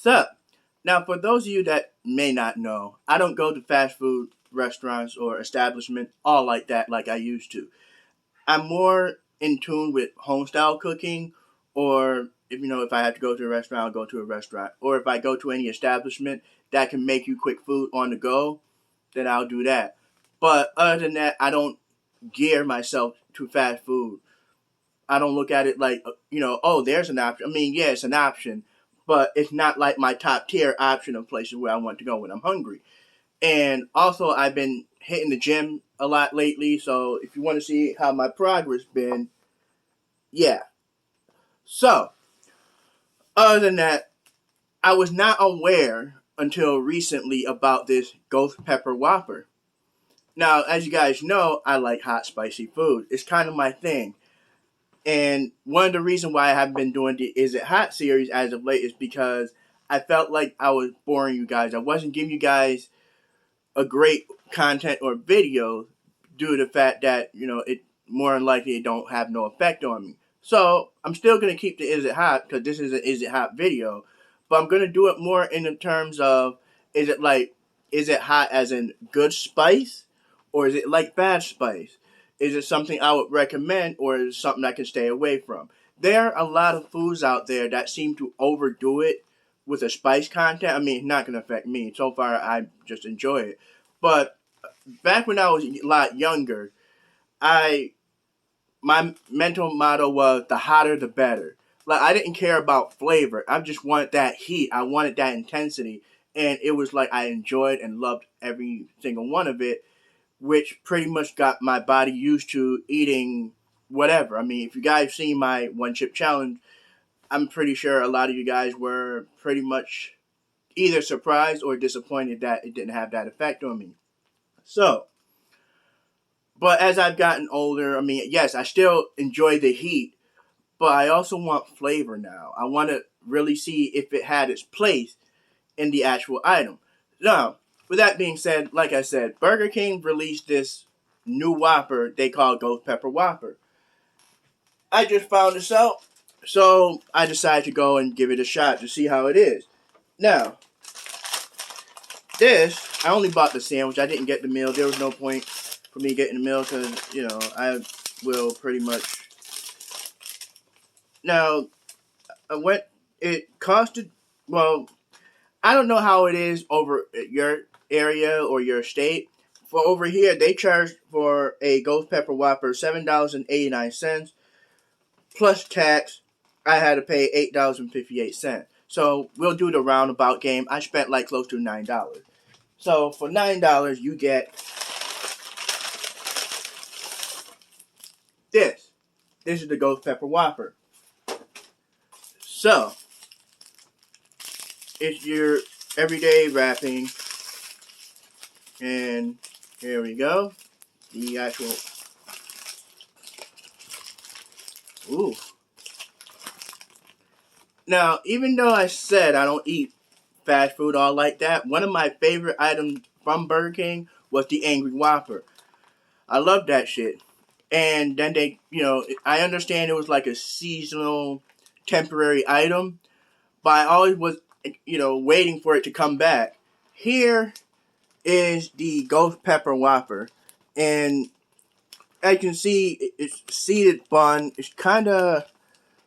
So, now for those of you that may not know, I don't go to fast food restaurants or establishments all like that like I used to. I'm more in tune with home style cooking, or if I have to go to a restaurant, I'll go to a restaurant. Or if I go to any establishment that can make you quick food on the go, then I'll do that. But other than that, I don't gear myself to fast food. I don't look at it like, oh, there's an option. I mean, yeah, it's an option, but it's not like my top tier option of places where I want to go when I'm hungry. And also, I've been hitting the gym a lot lately. So if you want to see how my progress been, yeah. So other than that, I was not aware until recently about this ghost pepper whopper. Now, as you guys know, I like hot, spicy food. It's kind of my thing. And one of the reasons why I haven't been doing the Is It Hot series as of late is because I felt like I was boring you guys. I wasn't giving you guys a great content or video due to the fact that, it more than likely it don't have no effect on me. So I'm still going to keep the Is It Hot because this is an Is It Hot video. But I'm going to do it more in the terms of, is it hot as in good spice? Or is it like bad spice? Is it something I would recommend, or is it something I can stay away from? There are a lot of foods out there that seem to overdo it with a spice content. I mean, it's not going to affect me. So far, I just enjoy it. But back when I was a lot younger, I my mental motto was the hotter the better. Like I didn't care about flavor. I just wanted that heat. I wanted that intensity, and it was like I enjoyed and loved every single one of it, which pretty much got my body used to eating whatever. I mean, if you guys seen my one chip challenge, I'm pretty sure a lot of you guys were pretty much either surprised or disappointed that it didn't have that effect on me. So, but as I've gotten older, I mean, yes, I still enjoy the heat, but I also want flavor now. I want to really see if it had its place in the actual item. Now, with that being said, like I said, Burger King released this new Whopper they call Ghost Pepper Whopper. I just found this out, so I decided to go and give it a shot to see how it is. Now, this, I only bought the sandwich. I didn't get the meal. There was no point for me getting the meal because, I will pretty much. Now, it costed, well, I don't know how it is over at your area or your state. For over here, they charge for a ghost pepper whopper $7.89 plus tax. I had to pay $8.58. So we'll do the roundabout game. I spent like close to $9. So for $9, you get this. This is the ghost pepper whopper. So it's your everyday wrapping, and here we go. The actual. Ooh. Now, even though I said I don't eat fast food all like that, one of my favorite items from Burger King was the Angry Whopper. I love that shit. And then I understand it was like a seasonal, temporary item, but I always was, waiting for it to come back. Here is the Ghost Pepper Whopper. And as you can see, it's seeded bun. It's kind of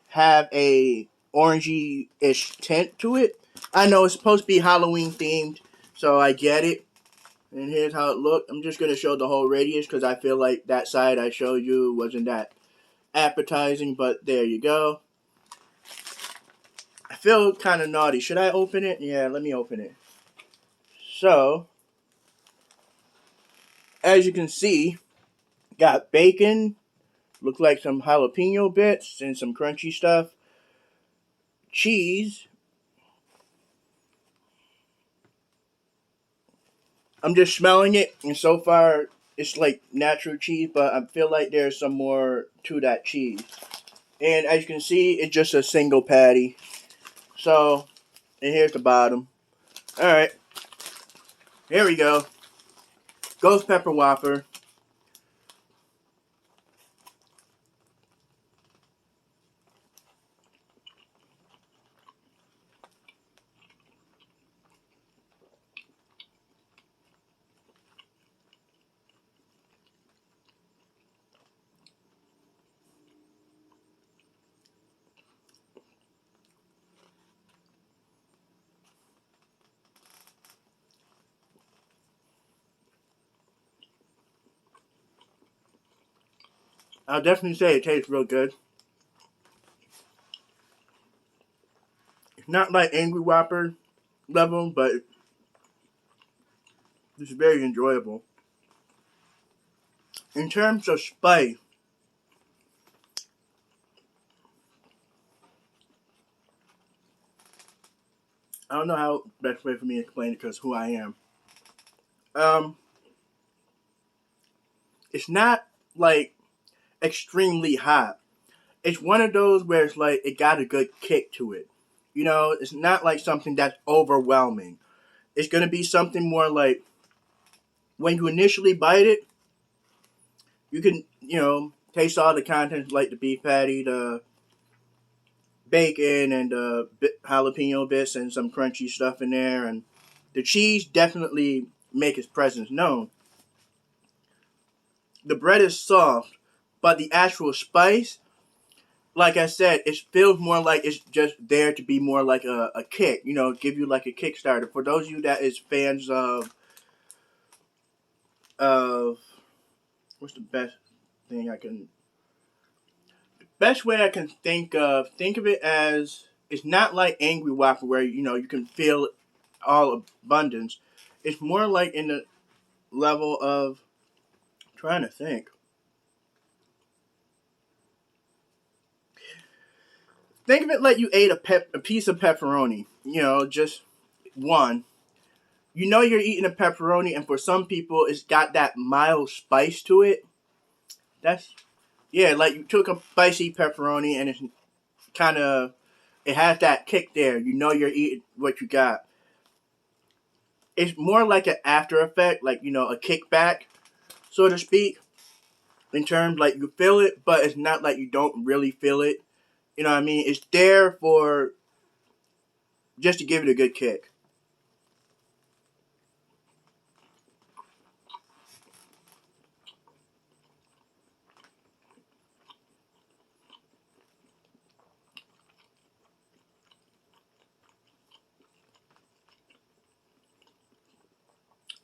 have a orangey-ish tint to it. I know it's supposed to be Halloween themed, so I get it. And here's how it looked. I'm just going to show the whole radius because I feel like that side I showed you wasn't that appetizing, but there you go. I feel kind of naughty. Should I open it? Yeah, let me open it. So, as you can see, got bacon, look like some jalapeno bits and some crunchy stuff, cheese. I'm just smelling it, and so far it's like natural cheese, but I feel like there's some more to that cheese. And as you can see, it's just a single patty. So, and here's the bottom. Alright, here we go. Ghost Pepper Whopper. I'll definitely say it tastes real good. It's not like Angry Whopper level, but it's very enjoyable. In terms of spice, I don't know how best way for me to explain it because who I am. Um, it's not like extremely hot. It's one of those where it's like it got a good kick to it. You know, it's not like something that's overwhelming. It's gonna be something more like when you initially bite it, you can, taste all the contents like the beef patty, the bacon, and the jalapeno bits, and some crunchy stuff in there, and the cheese definitely make its presence known. The bread is soft, but the actual spice, like I said, it feels more like it's just there to be more like a kick, give you like a Kickstarter. For those of you that is fans of what's the thing I can best way I can think of it as it's not like Angry Whopper where you can feel all abundance. It's more like in the level of trying to think. Think of it like you ate a piece of pepperoni. Just one. You're eating a pepperoni, and for some people, it's got that mild spice to it. That's yeah, like you took a spicy pepperoni, and it's kind of it has that kick there. You're eating what you got. It's more like an after effect, like a kickback, so to speak. In terms like you feel it, but it's not like you don't really feel it. You know what I mean? It's there for just to give it a good kick.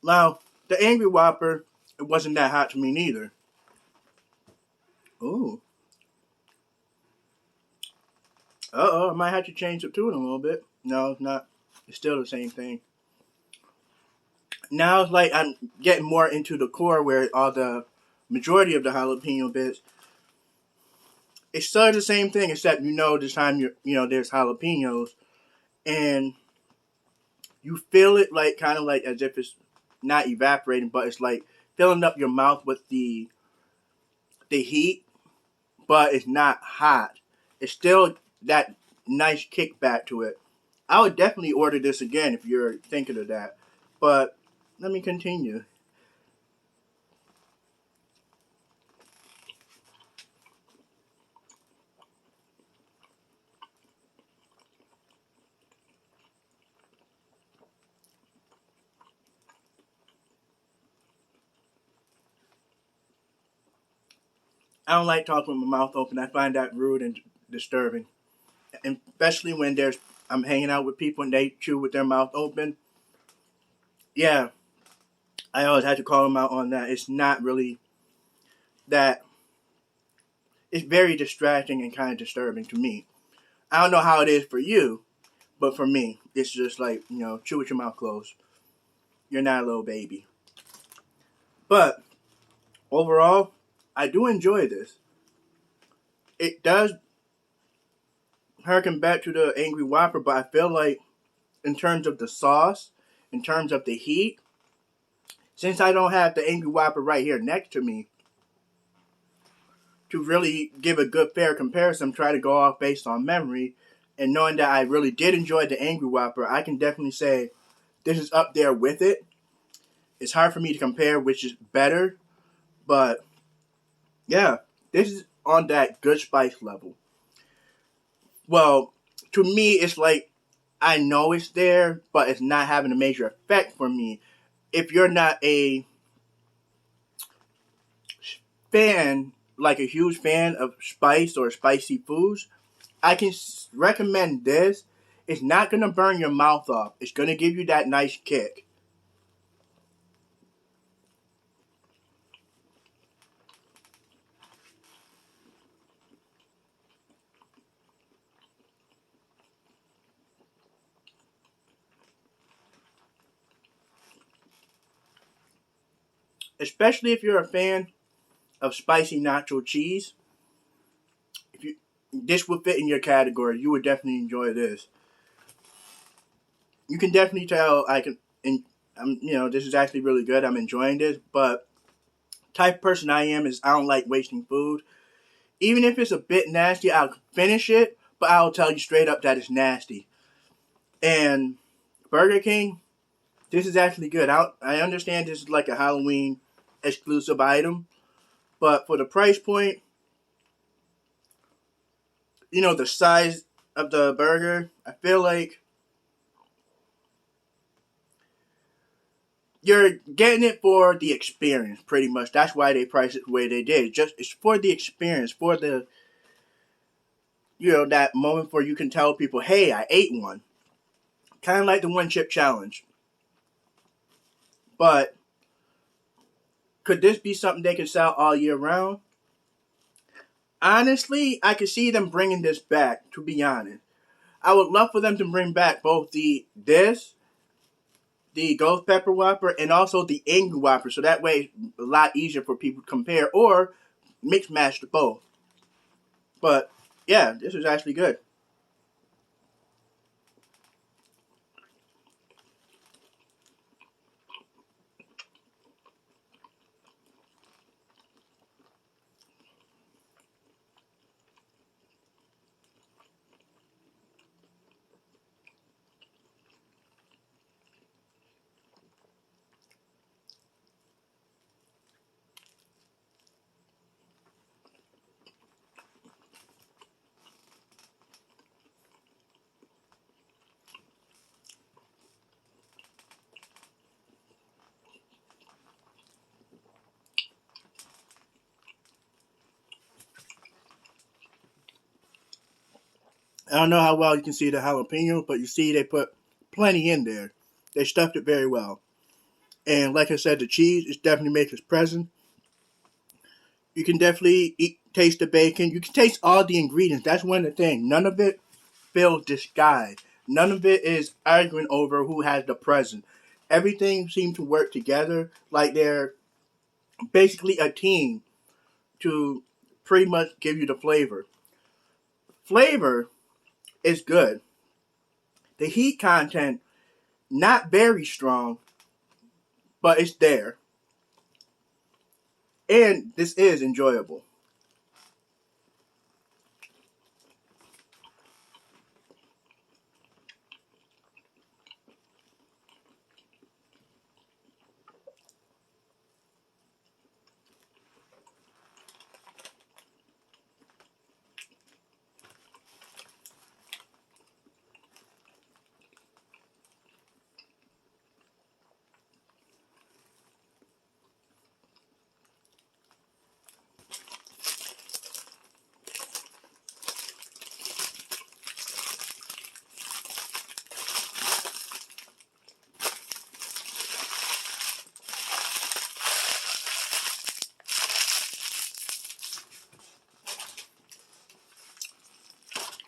Now, the Angry Whopper, it wasn't that hot to me neither. Ooh. I might have to change the tune a little bit. No, it's not. It's still the same thing. Now it's like I'm getting more into the core where all the majority of the jalapeno bits. It's still the same thing, except this time there's jalapenos, and you feel it like kind of like as if it's not evaporating, but it's like filling up your mouth with the heat, but it's not hot. It's still that nice kickback to it. I would definitely order this again if you're thinking of that. But let me continue. I don't like talking with my mouth open. I find that rude and disturbing, and especially when I'm hanging out with people and they chew with their mouth open. Yeah, I always have to call them out on that. It's not really that. It's very distracting and kind of disturbing to me. I don't know how it is for you, but for me, it's just like chew with your mouth closed. You're not a little baby. But overall, I do enjoy this. It does harken back to the Angry Whopper, but I feel like in terms of the sauce, in terms of the heat, since I don't have the Angry Whopper right here next to me, to really give a good fair comparison, try to go off based on memory, and knowing that I really did enjoy the Angry Whopper, I can definitely say this is up there with it. It's hard for me to compare which is better, but yeah, this is on that good spice level. Well, to me, it's like I know it's there, but it's not having a major effect for me. If you're not a fan, like a huge fan of spice or spicy foods, I can recommend this. It's not going to burn your mouth off. It's going to give you that nice kick. especially if you're a fan of spicy nacho cheese. If you This would fit in your category. You would definitely enjoy this. You can definitely tell I can. And this is actually really good. I'm enjoying this, but type of person I am is I don't like wasting food. Even if it's a bit nasty, I'll finish it, but I'll tell you straight up that it's nasty. And Burger King, this is actually good. I understand this is like a Halloween exclusive item, but for the price point, the size of the burger, I feel like you're getting it for the experience, pretty much. That's why they priced it the way they did. It's for the experience, for the that moment where you can tell people, "Hey, I ate one." Kind of like the one chip challenge. But could this be something they can sell all year round? Honestly, I could see them bringing this back. To be honest, I would love for them to bring back both the Ghost Pepper Whopper, and also the Angry Whopper, so that way it's a lot easier for people to compare or mix match the both. But yeah, this is actually good. I don't know how well you can see the jalapeno, but you see they put plenty in there. They stuffed it very well. And like I said, the cheese is definitely makes its presence. You can definitely taste the bacon. You can taste all the ingredients. That's one of the things. None of it feels disguised. None of it is arguing over who has the present. Everything seems to work together like they're basically a team to pretty much give you the flavor. Flavor is good. The heat content, not very strong, but it's there. And this is enjoyable.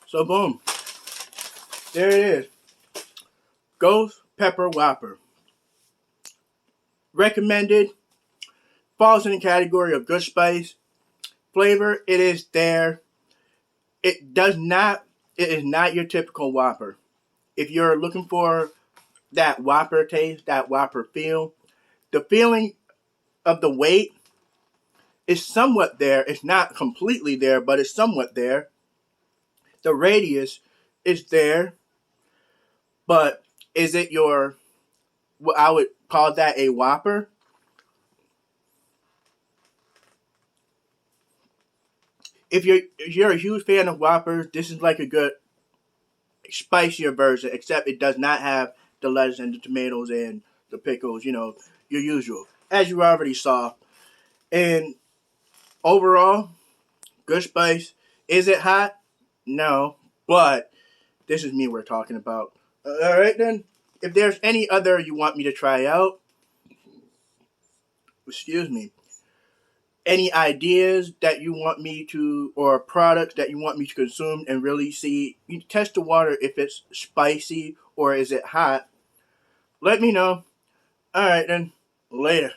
So boom, there it is. Ghost Pepper Whopper. Recommended. Falls in the category of good spice. Flavor, it is there. It does not. It is not your typical Whopper. If you're looking for that Whopper taste, that Whopper feel, the feeling of the weight is somewhat there. It's not completely there, but it's somewhat there. The radius is there, but is it your? What I would call that a Whopper. If you're a huge fan of Whoppers, this is like a good spicier version. Except it does not have the lettuce and the tomatoes and the pickles. Your usual, as you already saw. And overall, good spice. Is it hot? No, but this is me we're talking about. All right then. If there's any other you want me to try out, excuse me, any ideas that you want me to, or products that you want me to consume and really see, you test the water if it's spicy or is it hot, let me know. All right then. Later.